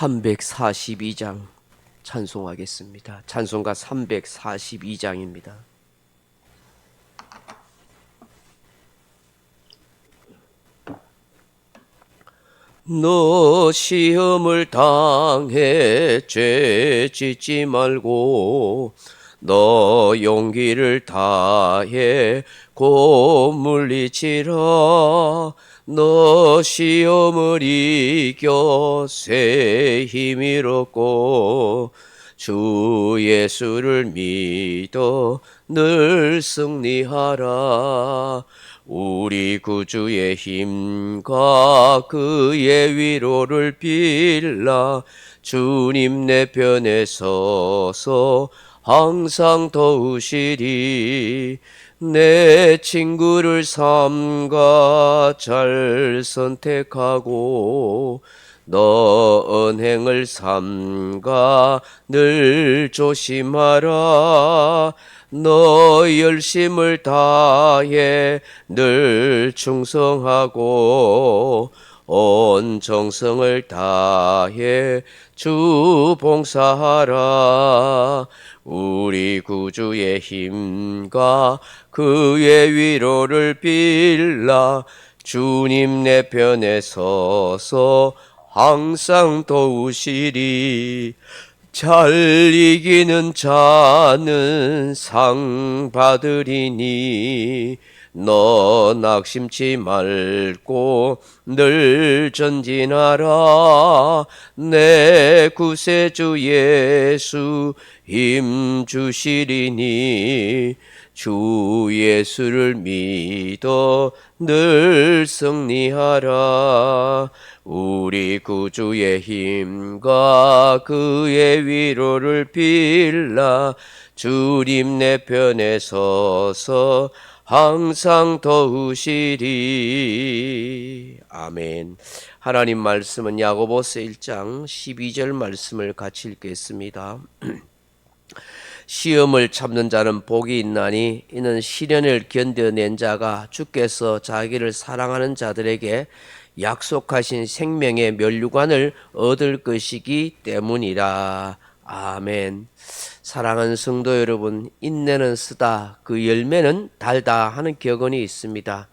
342장 찬송하겠습니다. 찬송가 342장입니다. 너 시험을 당해 죄 짓지 말고 너 용기를 다해 곧 물리치라. 너 시험을 이겨 새 힘을 얻고 주 예수를 믿어 늘 승리하라. 우리 구주의 힘과 그의 위로를 빌라. 주님 내 편에 서서 항상 도우시리. 내 친구를 삼가 잘 선택하고 너 언행을 삼가 늘 조심하라. 너 열심을 다해 늘 충성하고 온 정성을 다해 주 봉사하라. 우리 구주의 힘과 그의 위로를 빌라. 주님 내 편에 서서 항상 도우시리. 잘 이기는 자는 상 받으리니 너 낙심치 말고 늘 전진하라. 내 구세주 예수 힘 주시리니 주 예수를 믿어 늘 승리하라. 우리 구주의 힘과 그의 위로를 빌라. 주님 내 편에 서서 항상 도우시리. 아멘. 하나님 말씀은 야고보서 1장 12절 말씀을 같이 읽겠습니다. 시험을 참는 자는 복이 있나니 이는 시련을 견뎌낸 자가 주께서 자기를 사랑하는 자들에게 약속하신 생명의 면류관을 얻을 것이기 때문이라. 아멘. 사랑하는 성도 여러분, 인내는 쓰다 그 열매는 달다 하는 격언이 있습니다.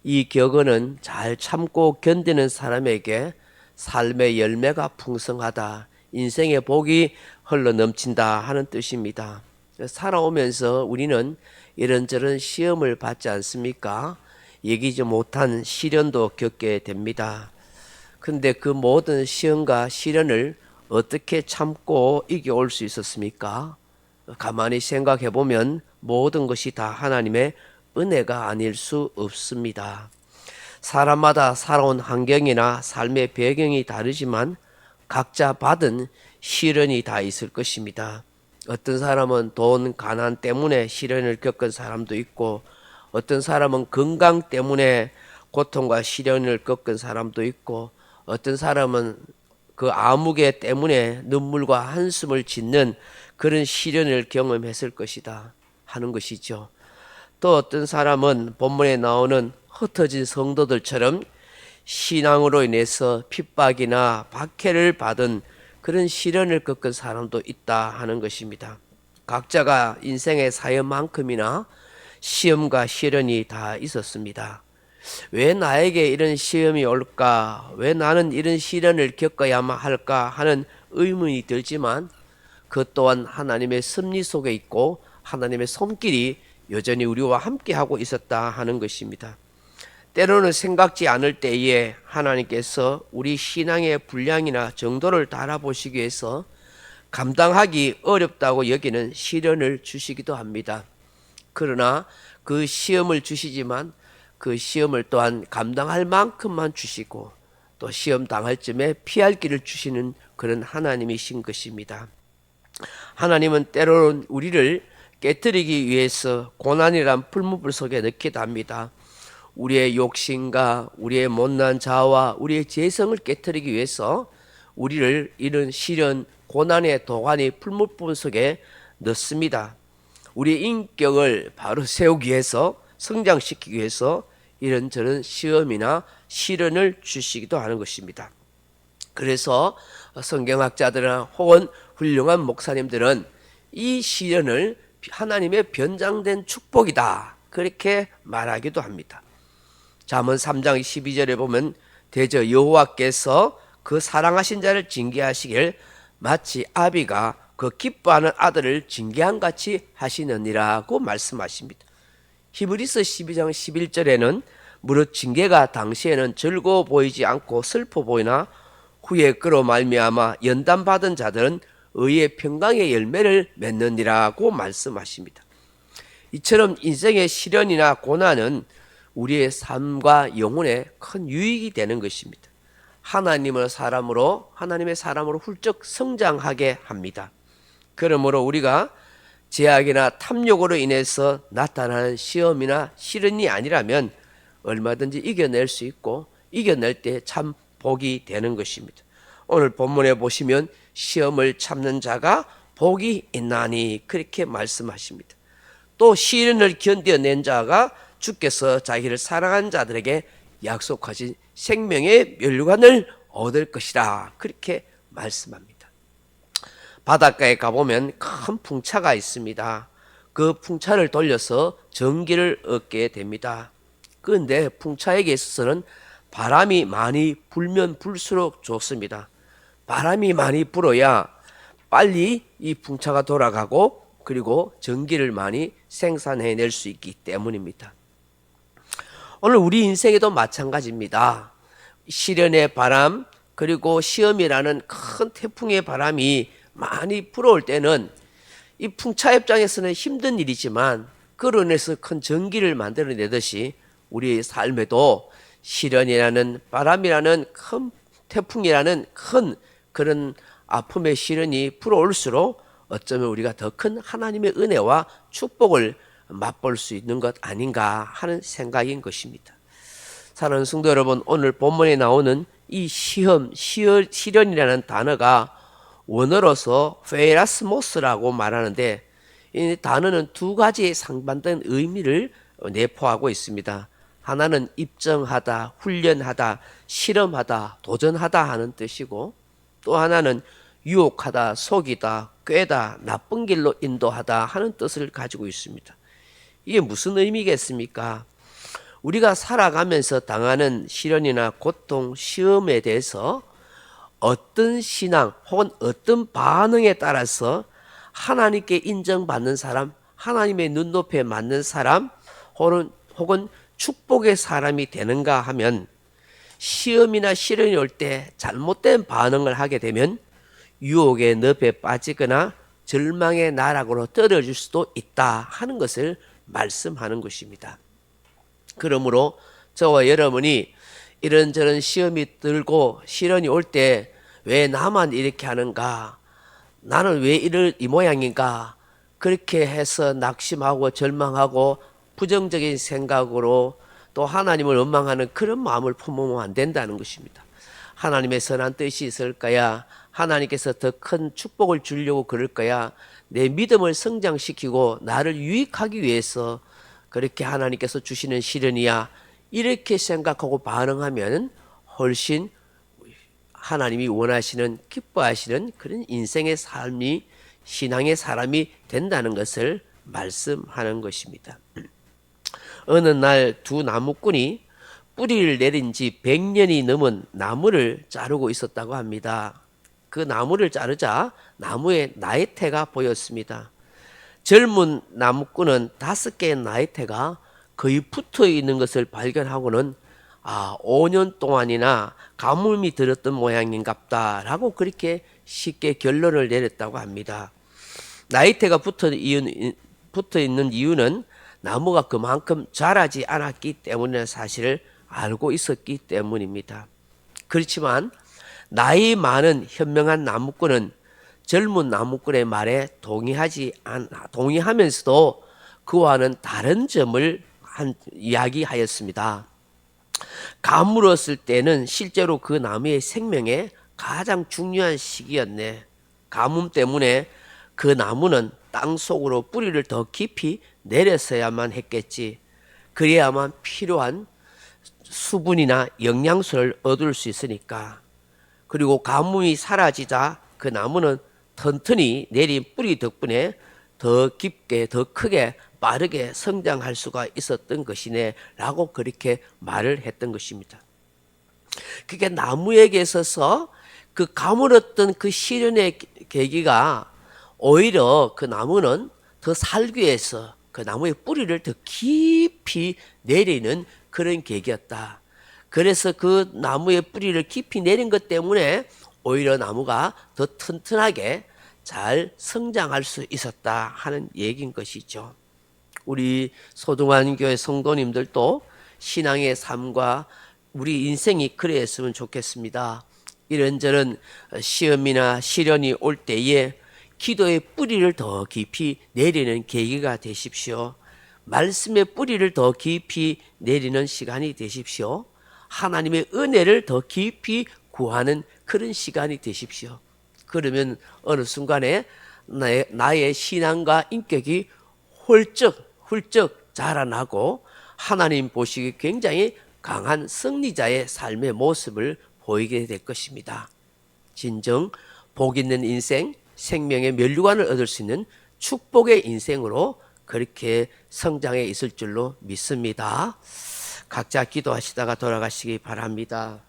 이 격언은 잘 참고 견디는 사람에게 삶의 열매가 풍성하다, 인생의 복이 흘러넘친다 하는 뜻입니다. 살아오면서 우리는 이런저런 시험을 받지 않습니까? 예기치 못한 시련도 겪게 됩니다. 근데 그 모든 시험과 시련을 어떻게 참고 이겨올 수 있었습니까? 가만히 생각해 보면 모든 것이 다 하나님의 은혜가 아닐 수 없습니다. 사람마다 살아온 환경이나 삶의 배경이 다르지만 각자 받은 시련이 다 있을 것입니다. 어떤 사람은 돈, 가난 때문에 시련을 겪은 사람도 있고, 어떤 사람은 건강 때문에 고통과 시련을 겪은 사람도 있고, 어떤 사람은 그 아무개 때문에 눈물과 한숨을 짓는 그런 시련을 경험했을 것이다 하는 것이죠. 또 어떤 사람은 본문에 나오는 흩어진 성도들처럼 신앙으로 인해서 핍박이나 박해를 받은 그런 시련을 겪은 사람도 있다 하는 것입니다. 각자가 인생의 사연만큼이나 시험과 시련이 다 있었습니다. 왜 나에게 이런 시험이 올까? 왜 나는 이런 시련을 겪어야만 할까? 하는 의문이 들지만 그 또한 하나님의 섭리 속에 있고 하나님의 손길이 여전히 우리와 함께하고 있었다 하는 것입니다. 때로는 생각지 않을 때에 하나님께서 우리 신앙의 분량이나 정도를 달아보시기 위해서 감당하기 어렵다고 여기는 시련을 주시기도 합니다. 그러나 그 시험을 주시지만 그 시험을 또한 감당할 만큼만 주시고 또 시험 당할 쯤에 피할 길을 주시는 그런 하나님이신 것입니다. 하나님은 때로는 우리를 깨뜨리기 위해서 고난이란 풀무불 속에 넣기도 합니다. 우리의 욕심과 우리의 못난 자아와 우리의 죄성을 깨뜨리기 위해서 우리를 이런 시련, 고난의 도가니 풀무불 속에 넣습니다. 우리의 인격을 바로 세우기 위해서, 성장시키기 위해서 이런저런 시험이나 시련을 주시기도 하는 것입니다. 그래서 성경학자들이나 혹은 훌륭한 목사님들은 이 시련을 하나님의 변장된 축복이다 그렇게 말하기도 합니다. 잠언 3장 12절에 보면 대저 여호와께서 그 사랑하신 자를 징계하시길 마치 아비가 그 기뻐하는 아들을 징계한 같이 하시느니라고 말씀하십니다. 히브리서 12장 11절에는 무릇 징계가 당시에는 즐거워 보이지 않고 슬퍼 보이나 후에 그로 말미암아 연단받은 자들은 의의 평강의 열매를 맺느니라고 말씀하십니다. 이처럼 인생의 시련이나 고난은 우리의 삶과 영혼에 큰 유익이 되는 것입니다. 하나님의 사람으로 훌쩍 성장하게 합니다. 그러므로 우리가 제약이나 탐욕으로 인해서 나타나는 시험이나 시련이 아니라면 얼마든지 이겨낼 수 있고 이겨낼 때 참 복이 되는 것입니다. 오늘 본문에 보시면 시험을 참는 자가 복이 있나니 그렇게 말씀하십니다. 또 시련을 견뎌낸 자가 주께서 자기를 사랑한 자들에게 약속하신 생명의 멸류관을 얻을 것이라 그렇게 말씀합니다. 바닷가에 가보면 큰 풍차가 있습니다. 그 풍차를 돌려서 전기를 얻게 됩니다. 그런데 풍차에게 있어서는 바람이 많이 불면 불수록 좋습니다. 바람이 많이 불어야 빨리 이 풍차가 돌아가고 그리고 전기를 많이 생산해낼 수 있기 때문입니다. 오늘 우리 인생에도 마찬가지입니다. 시련의 바람 그리고 시험이라는 큰 태풍의 바람이 많이 불어올 때는 이 풍차 입장에서는 힘든 일이지만 그로 인해서 큰 전기를 만들어내듯이 우리의 삶에도 시련이라는 바람이라는 큰 태풍이라는 큰 그런 아픔의 시련이 불어올수록 어쩌면 우리가 더 큰 하나님의 은혜와 축복을 맛볼 수 있는 것 아닌가 하는 생각인 것입니다. 사랑하는 성도 여러분, 오늘 본문에 나오는 이 시련이라는 단어가 원어로서 페라스모스라고 말하는데 이 단어는 두 가지의 상반된 의미를 내포하고 있습니다. 하나는 입증하다, 훈련하다, 실험하다, 도전하다 하는 뜻이고 또 하나는 유혹하다, 속이다, 꾀다, 나쁜 길로 인도하다 하는 뜻을 가지고 있습니다. 이게 무슨 의미겠습니까? 우리가 살아가면서 당하는 시련이나 고통, 시험에 대해서 어떤 신앙 혹은 어떤 반응에 따라서 하나님께 인정받는 사람, 하나님의 눈높이에 맞는 사람 혹은 축복의 사람이 되는가 하면 시험이나 시련이 올 때 잘못된 반응을 하게 되면 유혹의 늪에 빠지거나 절망의 나락으로 떨어질 수도 있다 하는 것을 말씀하는 것입니다. 그러므로 저와 여러분이 이런저런 시험이 들고 시련이 올 때 왜 나만 이렇게 하는가? 나는 왜 이 모양인가? 그렇게 해서 낙심하고 절망하고 부정적인 생각으로 또 하나님을 원망하는 그런 마음을 품으면 안 된다는 것입니다. 하나님의 선한 뜻이 있을 거야. 하나님께서 더 큰 축복을 주려고 그럴 거야. 내 믿음을 성장시키고 나를 유익하기 위해서 그렇게 하나님께서 주시는 시련이야. 이렇게 생각하고 반응하면 훨씬 하나님이 원하시는 기뻐하시는 그런 인생의 삶이 신앙의 사람이 된다는 것을 말씀하는 것입니다. 어느 날 두 나무꾼이 뿌리를 내린 지 100년이 넘은 나무를 자르고 있었다고 합니다. 그 나무를 자르자 나무에 나이테가 보였습니다. 젊은 나무꾼은 5개의 나이테가 거의 붙어 있는 것을 발견하고는 5년 동안이나 가뭄이 들었던 모양인갑다라고 그렇게 쉽게 결론을 내렸다고 합니다. 나이테가 붙어 있는 이유는 나무가 그만큼 자라지 않았기 때문에 사실을 알고 있었기 때문입니다. 그렇지만 나이 많은 현명한 나무꾼은 젊은 나무꾼의 말에 동의하면서도 그와는 다른 점을 이야기하였습니다. 가물었을 때는 실제로 그 나무의 생명에 가장 중요한 시기였네. 가뭄 때문에 그 나무는 땅 속으로 뿌리를 더 깊이 내렸어야만 했겠지. 그래야만 필요한 수분이나 영양소를 얻을 수 있으니까. 그리고 가뭄이 사라지자 그 나무는 튼튼히 내린 뿌리 덕분에 더 깊게, 더 크게, 빠르게 성장할 수가 있었던 것이네 라고 그렇게 말을 했던 것입니다. 그게 나무에게 있어서 그 가물었던 그 시련의 계기가 오히려 그 나무는 더 살기 위해서 그 나무의 뿌리를 더 깊이 내리는 그런 계기였다. 그래서 그 나무의 뿌리를 깊이 내린 것 때문에 오히려 나무가 더 튼튼하게 잘 성장할 수 있었다 하는 얘기인 것이죠. 우리 소중한 교회 성도님들도 신앙의 삶과 우리 인생이 그랬으면 좋겠습니다. 이런저런 시험이나 시련이 올 때에 기도의 뿌리를 더 깊이 내리는 계기가 되십시오. 말씀의 뿌리를 더 깊이 내리는 시간이 되십시오. 하나님의 은혜를 더 깊이 구하는 그런 시간이 되십시오. 그러면 어느 순간에 나의 신앙과 인격이 훌쩍 자라나고 하나님 보시기 굉장히 강한 승리자의 삶의 모습을 보이게 될 것입니다. 진정 복 있는 인생, 생명의 면류관을 얻을 수 있는 축복의 인생으로 그렇게 성장해 있을 줄로 믿습니다. 각자 기도하시다가 돌아가시기 바랍니다.